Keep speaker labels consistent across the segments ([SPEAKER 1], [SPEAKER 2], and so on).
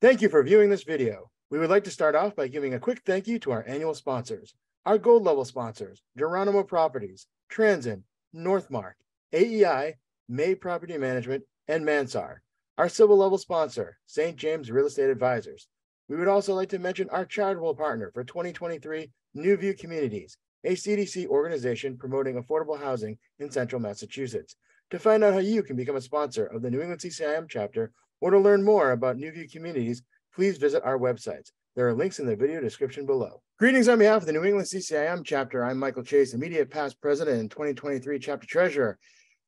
[SPEAKER 1] Thank you for viewing this video. We would like to start off by giving a quick thank you to our annual sponsors. Our gold level sponsors, Geronimo Properties, Transin, Northmark, AEI, May Property Management, and Mansar. Our silver level sponsor, St. James Real Estate Advisors. We would also like to mention our charitable partner for 2023, New View Communities, a CDC organization promoting affordable housing in central Massachusetts. To find out how you can become a sponsor of the New England CCIM chapter or to learn more about New View Communities, please visit our websites. There are links in the video description below. Greetings on behalf of the New England CCIM chapter. I'm Michael Chase, immediate past president and 2023 chapter treasurer.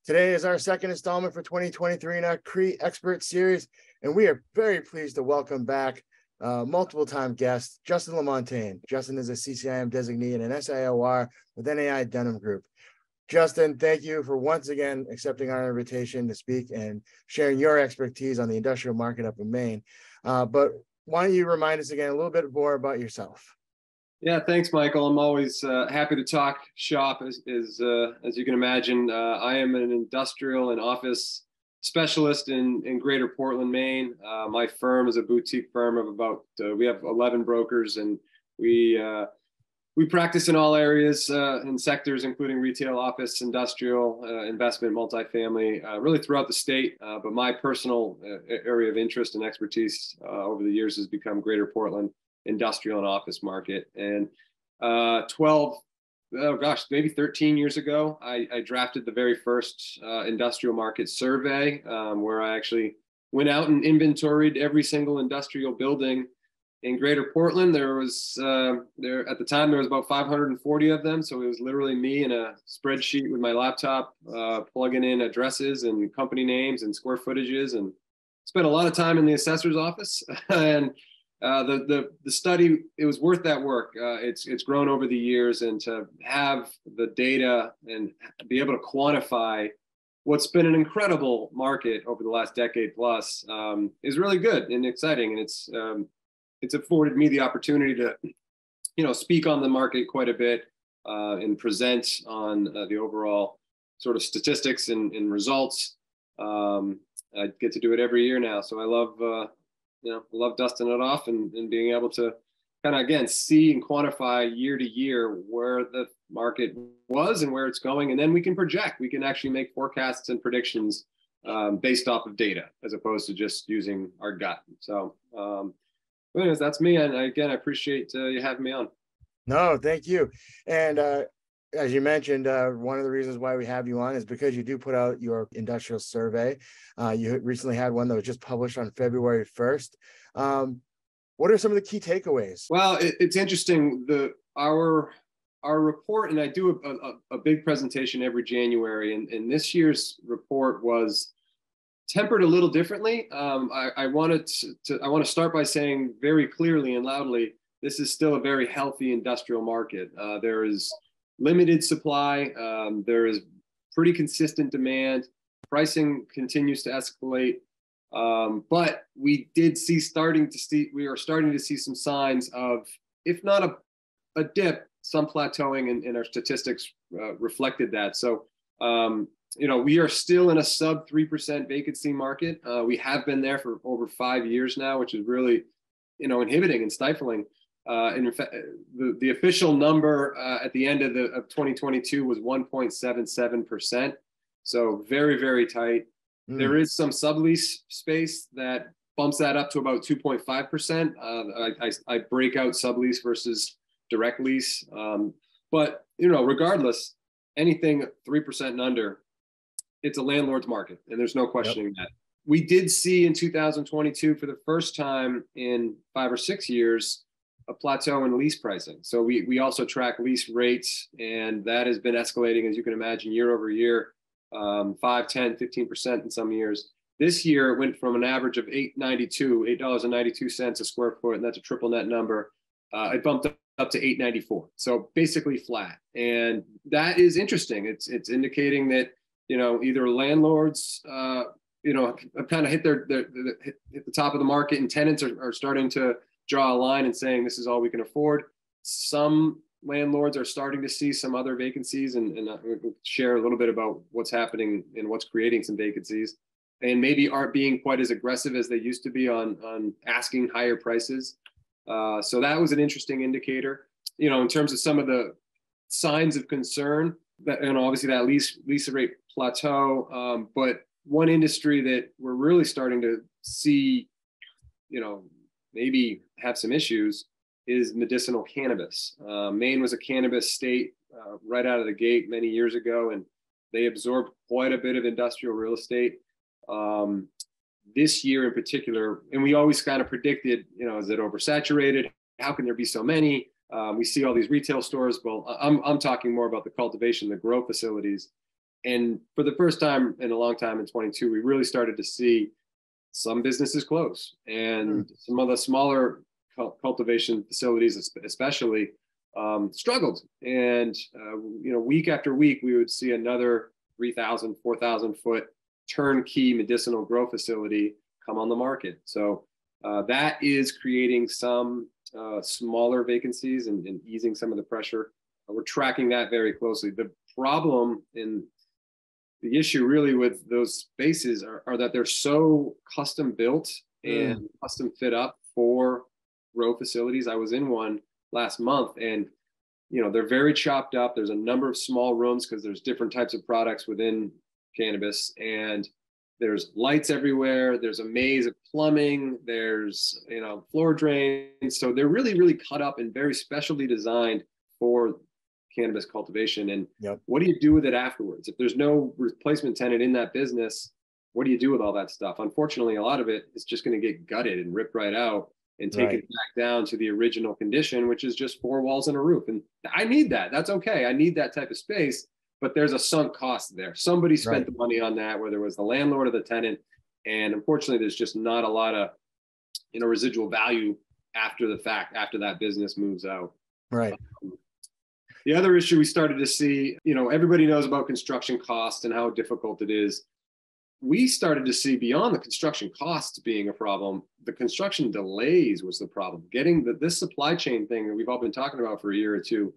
[SPEAKER 1] Today is our second installment for 2023 in our CRE Expert Series, and we are very pleased to welcome back multiple time guest, Justin Lamontagne. Justin is a CCIM designee and an SIOR with NAI Dunham Group. Justin, thank you for once again accepting our invitation to speak and sharing your expertise on the industrial market up in Maine. But why don't you remind us again a little bit more about yourself?
[SPEAKER 2] Yeah, thanks, Michael. I'm always happy to talk shop. As you can imagine, I am an industrial and office specialist in Greater Portland, Maine. My firm is a boutique firm of about we have 11 brokers, and we practice in all areas and sectors, including retail, office, industrial, investment, multifamily, really throughout the state. But my personal area of interest and expertise over the years has become Greater Portland industrial and office market. And maybe 13 years ago, I drafted the very first industrial market survey where I actually went out and inventoried every single industrial building in Greater Portland. There was at the time there was about 540 of them, so it was literally me in a spreadsheet with my laptop, plugging in addresses and company names and square footages, and spent a lot of time in the assessor's office. And the study, it was worth that work. It's grown over the years, and to have the data and be able to quantify what's been an incredible market over the last decade plus is really good and exciting, and it's afforded me the opportunity to, speak on the market quite a bit and present on the overall sort of statistics and results. I get to do it every year now, so I love dusting it off and being able to kind of, again, see and quantify year to year where the market was and where it's going, and then we can project. We can actually make forecasts and predictions based off of data as opposed to just using our gut. So. Anyways, that's me. And again, I appreciate you having me on.
[SPEAKER 1] No, thank you. And as you mentioned, one of the reasons why we have you on is because you do put out your industrial survey. You recently had one that was just published on February 1st. What are some of the key takeaways?
[SPEAKER 2] Well, it's interesting. Our report, and I do a big presentation every January, and this year's report was tempered a little differently. I want to start by saying very clearly and loudly, this is still a very healthy industrial market. There is limited supply. There is pretty consistent demand. Pricing continues to escalate. But we are starting to see some signs of, if not a dip, some plateauing, and our statistics reflected that. So, we are still in a sub 3% vacancy market. We have been there for over 5 years now, which is really, inhibiting and stifling. And in fact, the official number at the end of 2022 was 1.77%. So very, very tight. There is some sublease space that bumps that up to about 2.5%. I break out sublease versus direct lease. But, regardless, anything 3% and under, it's a landlord's market, and there's no questioning that. We did see in 2022, for the first time in 5 or 6 years, a plateau in lease pricing. So we also track lease rates, and that has been escalating, as you can imagine, year over year, 5, 10, 15% in some years. This year, it went from an average of $8.92 a square foot, and that's a triple net number. It bumped up to $8.94. So basically flat. And that is interesting. It's indicating that, either landlords, have kind of hit hit the top of the market, and tenants are starting to draw a line and saying this is all we can afford. Some landlords are starting to see some other vacancies, and we'll share a little bit about what's happening and what's creating some vacancies. and maybe aren't being quite as aggressive as they used to be on asking higher prices. So that was an interesting indicator. In terms of some of the signs of concern, that, obviously that lease rate plateau, but one industry that we're really starting to see, maybe have some issues is medicinal cannabis. Maine was a cannabis state right out of the gate many years ago, and they absorbed quite a bit of industrial real estate. This year in particular, and we always kind of predicted, is it oversaturated? How can there be so many? We see all these retail stores. Well, I'm talking more about the cultivation, the grow facilities. And for the first time in a long time in 22, we really started to see some businesses close, and some of the smaller cultivation facilities especially struggled. And, week after week, we would see another 3,000, 4,000 foot turnkey medicinal grow facility come on the market. So that is creating some smaller vacancies and easing some of the pressure. We're tracking that very closely. The problem in the issue really with those spaces are that they're so custom built and custom fit up for grow facilities. I was in one last month, and they're very chopped up. There's a number of small rooms because there's different types of products within cannabis, and there's lights everywhere. There's a maze of plumbing. There's floor drains. So they're really, really cut up and very specially designed for cannabis cultivation. And what do you do with it afterwards? If there's no replacement tenant in that business, what do you do with all that stuff? Unfortunately, a lot of it is just going to get gutted and ripped right out and taken back down to the original condition, which is just 4 walls and a roof. And I need that. That's okay. I need that type of space, but there's a sunk cost there. Somebody spent the money on that, whether it was the landlord or the tenant. And unfortunately, there's just not a lot of, residual value after the fact, after that business moves out.
[SPEAKER 1] Right.
[SPEAKER 2] The other issue we started to see, everybody knows about construction costs and how difficult it is. We started to see beyond the construction costs being a problem, the construction delays was the problem. Getting this supply chain thing that we've all been talking about for a year or two,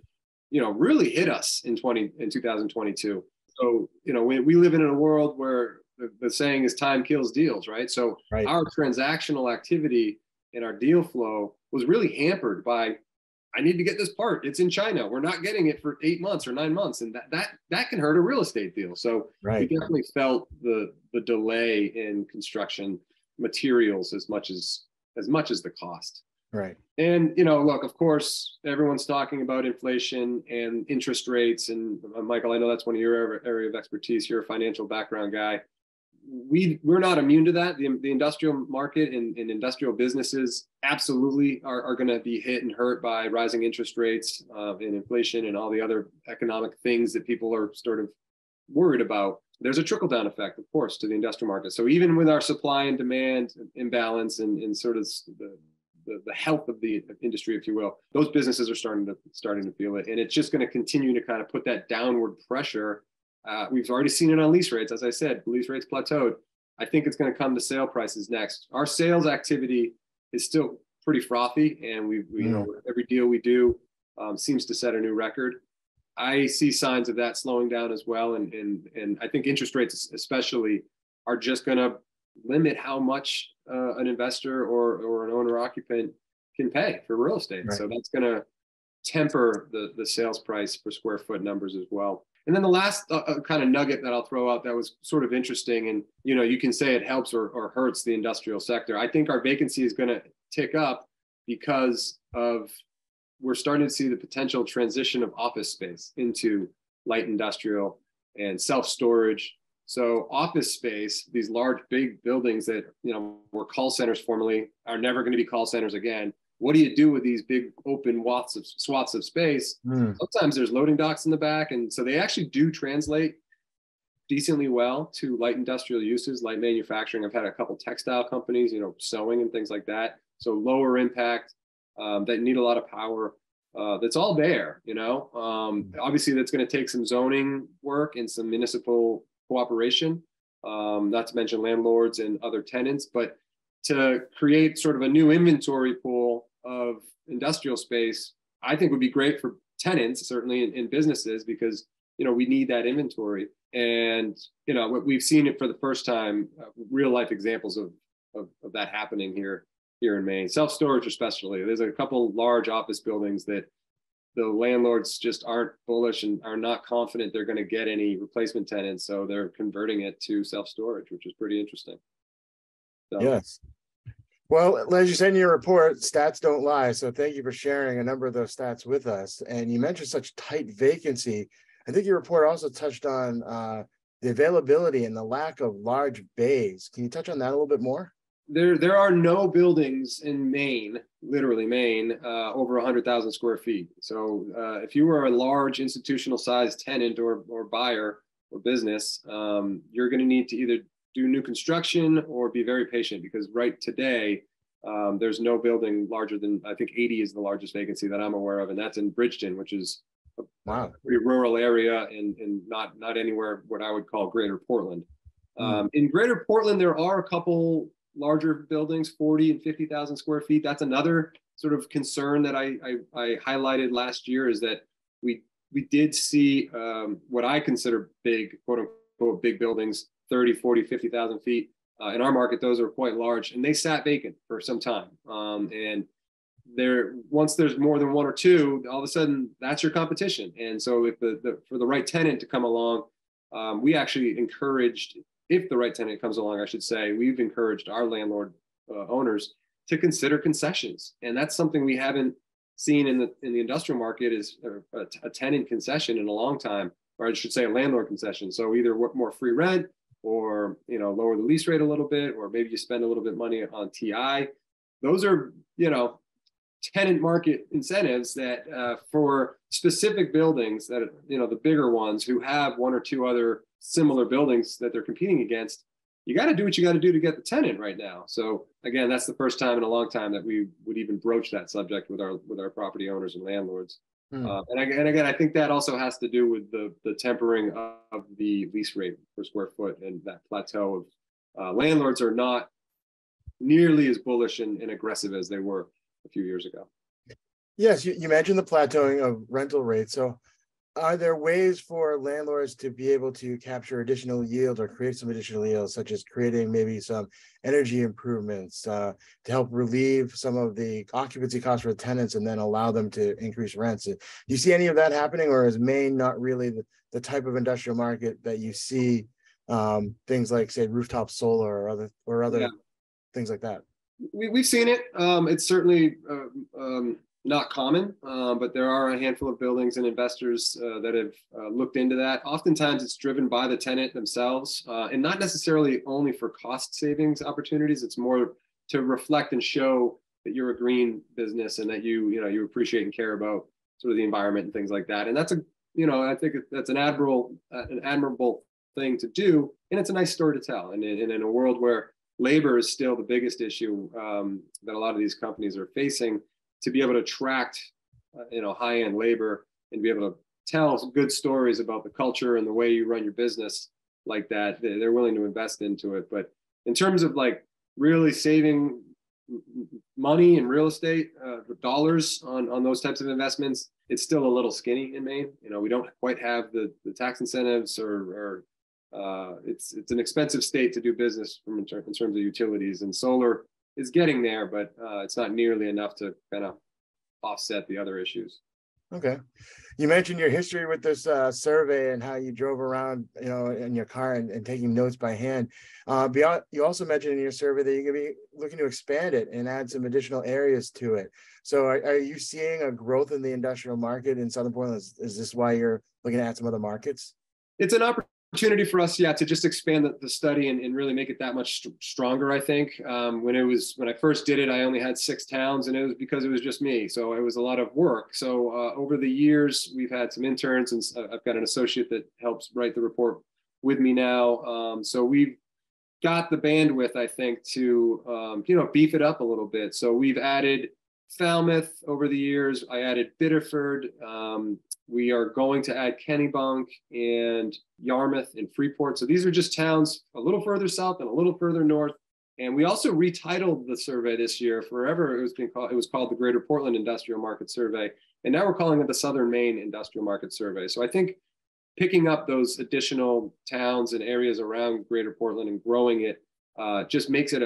[SPEAKER 2] really hit us in 2022. So, we live in a world where the saying is time kills deals, right? So our transactional activity and our deal flow was really hampered by, I need to get this part. It's in China. We're not getting it for 8 months or 9 months. And that can hurt a real estate deal. So we definitely felt the delay in construction materials as much as the cost.
[SPEAKER 1] Right.
[SPEAKER 2] And, look, of course, everyone's talking about inflation and interest rates. And Michael, I know that's one of your area of expertise. You're a financial background guy. We're not immune to that. The industrial market and industrial businesses absolutely are going to be hit and hurt by rising interest rates and inflation and all the other economic things that people are sort of worried about. There's a trickle down effect, of course, to the industrial market. So even with our supply and demand imbalance and sort of the health of the industry, if you will, those businesses are starting to feel it, and it's just going to continue to kind of put that downward pressure. We've already seen it on lease rates. As I said, lease rates plateaued. I think it's going to come to sale prices next. Our sales activity is still pretty frothy, and we every deal we do seems to set a new record. I see signs of that slowing down as well, and I think interest rates especially are just going to limit how much an investor or an owner occupant can pay for real estate. Right. So that's going to temper the sales price per square foot numbers as well. And then the last kind of nugget that I'll throw out that was sort of interesting, and you can say it helps or hurts the industrial sector. I think our vacancy is going to tick up because we're starting to see the potential transition of office space into light industrial and self-storage. So office space, these large, big buildings that were call centers formerly, are never going to be call centers again. What do you do with these big open swaths of space? Sometimes there's loading docks in the back. And so they actually do translate decently well to light industrial uses, light manufacturing. I've had a couple textile companies, sewing and things like that. So lower impact, that need a lot of power. That's all there, obviously that's going to take some zoning work and some municipal cooperation, not to mention landlords and other tenants, but to create sort of a new inventory pool of industrial space, I think would be great for tenants, certainly in businesses, because we need that inventory. And, we've seen it for the first time, real life examples of that happening here in Maine. Self-storage especially. There's a couple large office buildings that the landlords just aren't bullish and are not confident they're going to get any replacement tenants. So they're converting it to self-storage, which is pretty interesting. So.
[SPEAKER 1] Yes. Well, as you said in your report, stats don't lie. So thank you for sharing a number of those stats with us. And you mentioned such tight vacancy. I think your report also touched on the availability and the lack of large bays. Can you touch on that a little bit more?
[SPEAKER 2] There are no buildings in Maine, literally Maine, over 100,000 square feet. So if you were a large institutional sized tenant or buyer or business, you're going to need to either do new construction or be very patient, because right today, there's no building larger than, I think 80 is the largest vacancy that I'm aware of. And that's in Bridgeton, which is a pretty rural area and not anywhere what I would call Greater Portland. In Greater Portland, there are a couple larger buildings, 40 and 50,000 square feet. That's another sort of concern that I highlighted last year, is that we did see what I consider big, quote unquote, big buildings, 30, 40, 50,000 feet. In our market, those are quite large, and they sat vacant for some time. And once there's more than one or two, all of a sudden that's your competition. And so if for the right tenant to come along, we actually encouraged, if the right tenant comes along, I should say, we've encouraged our landlord owners to consider concessions. And that's something we haven't seen in the industrial market, is a tenant concession in a long time, or I should say a landlord concession. So either more free rent, or lower the lease rate a little bit, or maybe you spend a little bit of money on TI. Those are tenant market incentives that for specific buildings that the bigger ones who have one or two other similar buildings that they're competing against, you got to do what you got to do to get the tenant right now. So again, that's the first time in a long time that we would even broach that subject with our property owners and landlords. And again, I think that also has to do with the tempering of the lease rate per square foot, and that plateau of landlords are not nearly as bullish and aggressive as they were a few years ago.
[SPEAKER 1] Yes, you mentioned the plateauing of rental rates. So are there ways for landlords to be able to capture additional yield or create some additional yield, such as creating maybe some energy improvements to help relieve some of the occupancy costs for the tenants and then allow them to increase rents? Do you see any of that happening, or is Maine not really the type of industrial market that you see things like, say, rooftop solar or other things like that?
[SPEAKER 2] We've seen it. It's certainly not common, but there are a handful of buildings and investors that have looked into that. Oftentimes it's driven by the tenant themselves, and not necessarily only for cost savings opportunities. It's more to reflect and show that you're a green business and that you appreciate and care about sort of the environment and things like that. And that's I think that's an admirable thing to do, and it's a nice story to tell. And in a world where labor is still the biggest issue that a lot of these companies are facing, to be able to attract, high-end labor and be able to tell good stories about the culture and the way you run your business like that, they're willing to invest into it. But in terms of like really saving money in real estate, dollars on those types of investments, it's still a little skinny in Maine. We don't quite have the tax incentives, or it's an expensive state to do business in terms of utilities, and solar is getting there, but it's not nearly enough to kind of offset the other issues.
[SPEAKER 1] Okay. You mentioned your history with this survey and how you drove around, in your car and taking notes by hand. You also mentioned in your survey that you're going to be looking to expand it and add some additional areas to it. So are you seeing a growth in the industrial market in Southern Portland? Is this why you're looking to add some other markets?
[SPEAKER 2] It's an opportunity for us, to just expand the study and really make it that much stronger. I think when I first did it, I only had 6 towns, and it was because it was just me, so it was a lot of work. So over the years, we've had some interns, and I've got an associate that helps write the report with me now. So we've got the bandwidth, I think, to beef it up a little bit. So we've added Falmouth over the years. I added Biddeford. We are going to add Kennebunk and Yarmouth and Freeport. So these are just towns a little further south and a little further north. And we also retitled the survey this year. Forever it was called the Greater Portland Industrial Market Survey. And now we're calling it the Southern Maine Industrial Market Survey. So I think picking up those additional towns and areas around Greater Portland and growing it just makes it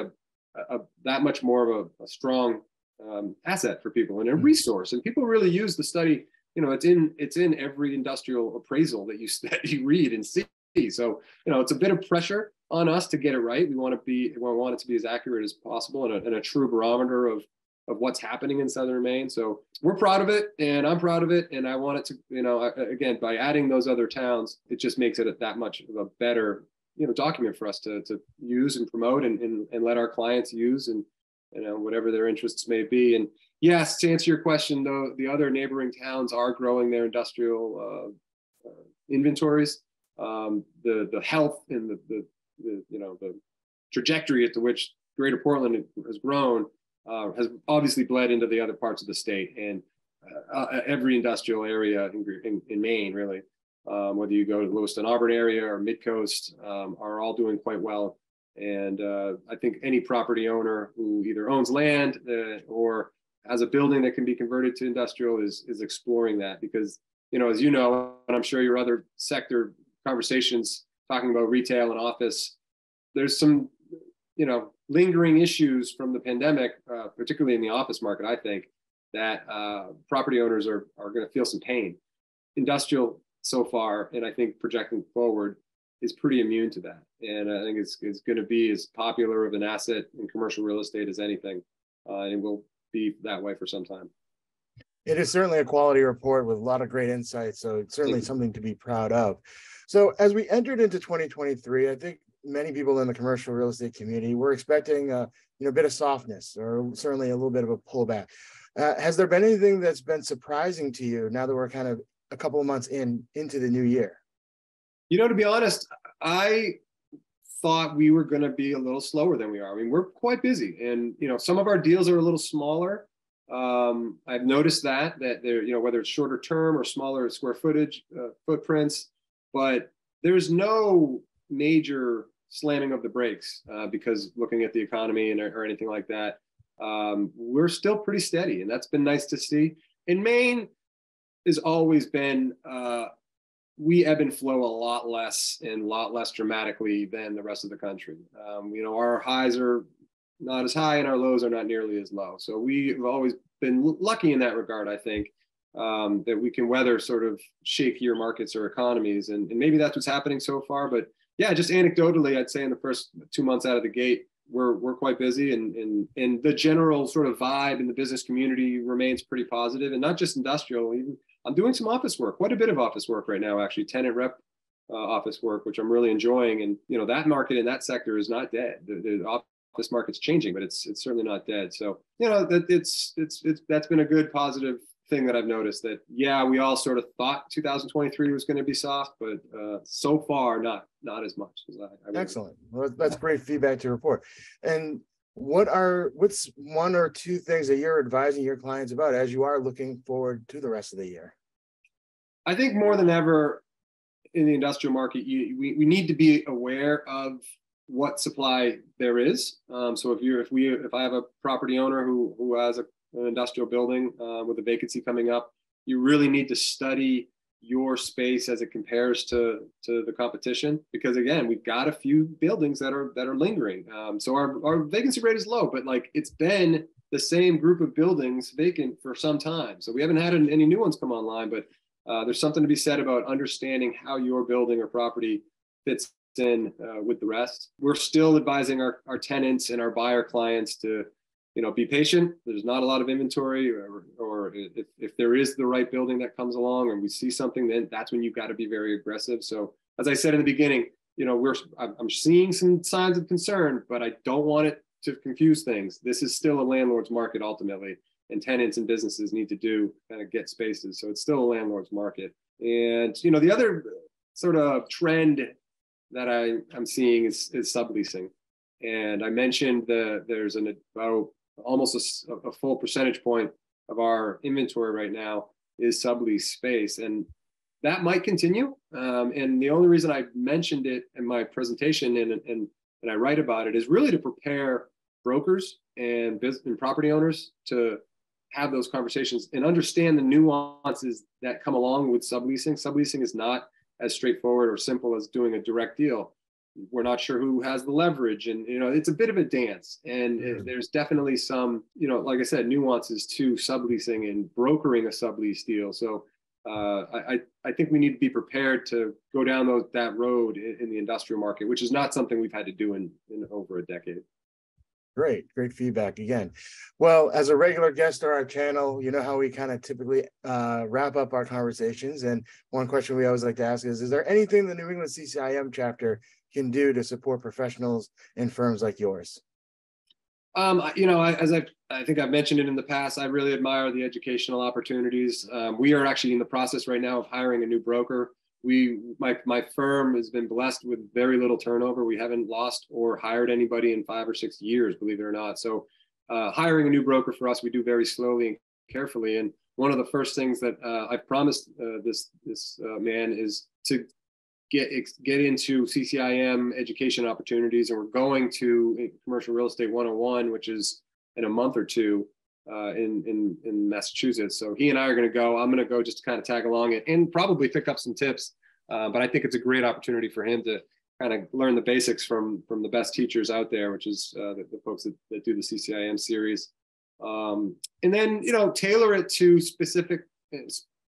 [SPEAKER 2] that much more of a strong asset for people and a resource. And people really use the study. It's in every industrial appraisal that you read and see. So it's a bit of pressure on us to get it right. We want it to be as accurate as possible and a true barometer of what's happening in Southern Maine. So we're proud of it, and I'm proud of it, and I want it to, again, by adding those other towns, it just makes it that much of a better document for us to use and promote and let our clients use, and whatever their interests may be. And yes, to answer your question, though, the other neighboring towns are growing their industrial inventories. The health and the trajectory at which Greater Portland has grown has obviously bled into the other parts of the state, and every industrial area in Maine, really, whether you go to the Lewiston Auburn area or Midcoast, are all doing quite well. And I think any property owner who either owns land or has a building that can be converted to industrial is exploring that, because as you know, and I'm sure your other sector conversations talking about retail and office, there's some lingering issues from the pandemic, particularly in the office market, I think, that property owners are going to feel some pain. Industrial so far, and I think projecting forward, is pretty immune to that. And I think it's going to be as popular of an asset in commercial real estate as anything, and will be that way for some time.
[SPEAKER 1] It is certainly a quality report with a lot of great insights, so it's certainly something to be proud of. So as we entered into 2023, I think many people in the commercial real estate community were expecting a bit of softness, or certainly a little bit of a pullback. Has there been anything that's been surprising to you now that we're kind of a couple of months into the new year?
[SPEAKER 2] To be honest, I thought we were going to be a little slower than we are. I mean, we're quite busy, and some of our deals are a little smaller. I've noticed that they're, whether it's shorter term or smaller square footage footprints, but there's no major slamming of the brakes because looking at the economy or anything like that. We're still pretty steady, and that's been nice to see. In Maine has always been, we ebb and flow a lot less dramatically than the rest of the country. Our highs are not as high and our lows are not nearly as low. So we've always been lucky in that regard, I think, that we can weather sort of shakier markets or economies. And maybe that's what's happening so far. But yeah, just anecdotally, I'd say in the first 2 months out of the gate, we're quite busy, and the general sort of vibe in the business community remains pretty positive, and not just industrial. Even I'm doing some office work, quite a bit of office work right now, actually, tenant rep office work, which I'm really enjoying. And that market in that sector is not dead. The office market's changing, but it's certainly not dead. So that's been a good positive thing that I've noticed, that we all sort of thought 2023 was going to be soft, but so far not as much as I
[SPEAKER 1] Excellent. Well, that's great feedback to report. And what's one or two things that you're advising your clients about as you are looking forward to the rest of the year?
[SPEAKER 2] I think more than ever in the industrial market, we need to be aware of what supply there is. So if I have a property owner who has an industrial building with a vacancy coming up, you really need to study your space as it compares to the competition, because again, we've got a few buildings that are lingering. So our vacancy rate is low, but it's been the same group of buildings vacant for some time. So we haven't had any new ones come online, but there's something to be said about understanding how your building or property fits in with the rest. We're still advising our tenants and our buyer clients to be patient. There's not a lot of inventory, or if there is the right building that comes along and we see something, then that's when you've got to be very aggressive. So as I said in the beginning, I'm seeing some signs of concern, but I don't want it to confuse things. This is still a landlord's market ultimately, and tenants and businesses need to get spaces. So it's still a landlord's market. And the other sort of trend that I'm seeing is subleasing. And I mentioned there's about almost a full percentage point of our inventory right now is sublease space, and that might continue. And the only reason I mentioned it in my presentation and I write about it is really to prepare brokers and property owners to have those conversations and understand the nuances that come along with subleasing. Subleasing is not as straightforward or simple as doing a direct deal. We're not sure who has the leverage, and it's a bit of a dance. And there's definitely some, like I said, nuances to subleasing and brokering a sublease deal. So I think we need to be prepared to go down that road in the industrial market, which is not something we've had to do in over a decade.
[SPEAKER 1] Great feedback again. Well, as a regular guest on our channel, you know how we kind of typically wrap up our conversations. And one question we always like to ask is there anything the New England CCIM chapter can do to support professionals in firms like yours?
[SPEAKER 2] I think I've mentioned it in the past, I really admire the educational opportunities. We are actually in the process right now of hiring a new broker. My firm has been blessed with very little turnover. We haven't lost or hired anybody in 5 or 6 years, believe it or not. So hiring a new broker for us, we do very slowly and carefully. And one of the first things that I've promised this man is to get into CCIM education opportunities. And we're going to Commercial Real Estate 101, which is in a month or two in Massachusetts. So he and I are going to go. I'm going to go just to kind of tag along and probably pick up some tips. But I think it's a great opportunity for him to kind of learn the basics from the best teachers out there, which is the folks that do the CCIM series. And then, tailor it to specific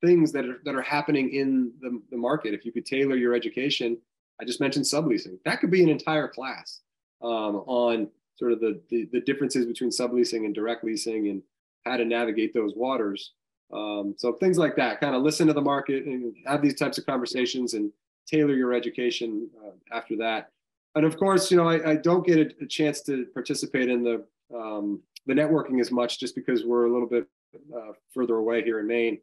[SPEAKER 2] things that are happening in the market. If you could tailor your education, I just mentioned subleasing. That could be an entire class on sort of the differences between subleasing and direct leasing and how to navigate those waters. So things like that, kind of listen to the market and have these types of conversations and tailor your education after that. And of course, I don't get a chance to participate in the networking as much just because we're a little bit further away here in Maine.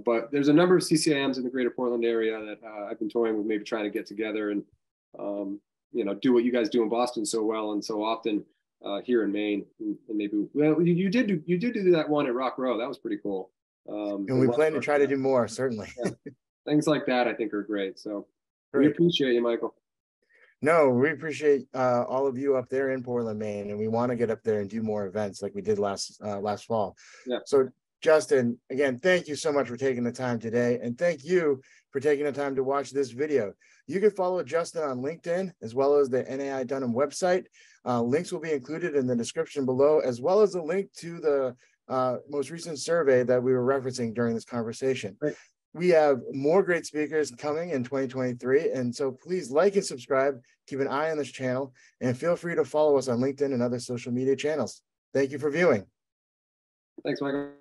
[SPEAKER 2] But there's a number of CCIMs in the greater Portland area that I've been toying with maybe trying to get together and, do what you guys do in Boston so well and so often here in Maine. And maybe, well, you did do that one at Rock Row. That was pretty cool.
[SPEAKER 1] And we plan to try to do more, certainly.
[SPEAKER 2] Yeah. Things like that, I think, are great. So we appreciate you, Michael.
[SPEAKER 1] No, we appreciate all of you up there in Portland, Maine, and we want to get up there and do more events like we did last fall.
[SPEAKER 2] Yeah.
[SPEAKER 1] So Justin, again, thank you so much for taking the time today. And thank you for taking the time to watch this video. You can follow Justin on LinkedIn, as well as the NAI Dunham website. Links will be included in the description below, as well as a link to the most recent survey that we were referencing during this conversation.
[SPEAKER 2] Right.
[SPEAKER 1] We have more great speakers coming in 2023. And so please like and subscribe, keep an eye on this channel, and feel free to follow us on LinkedIn and other social media channels. Thank you for viewing.
[SPEAKER 2] Thanks, Michael.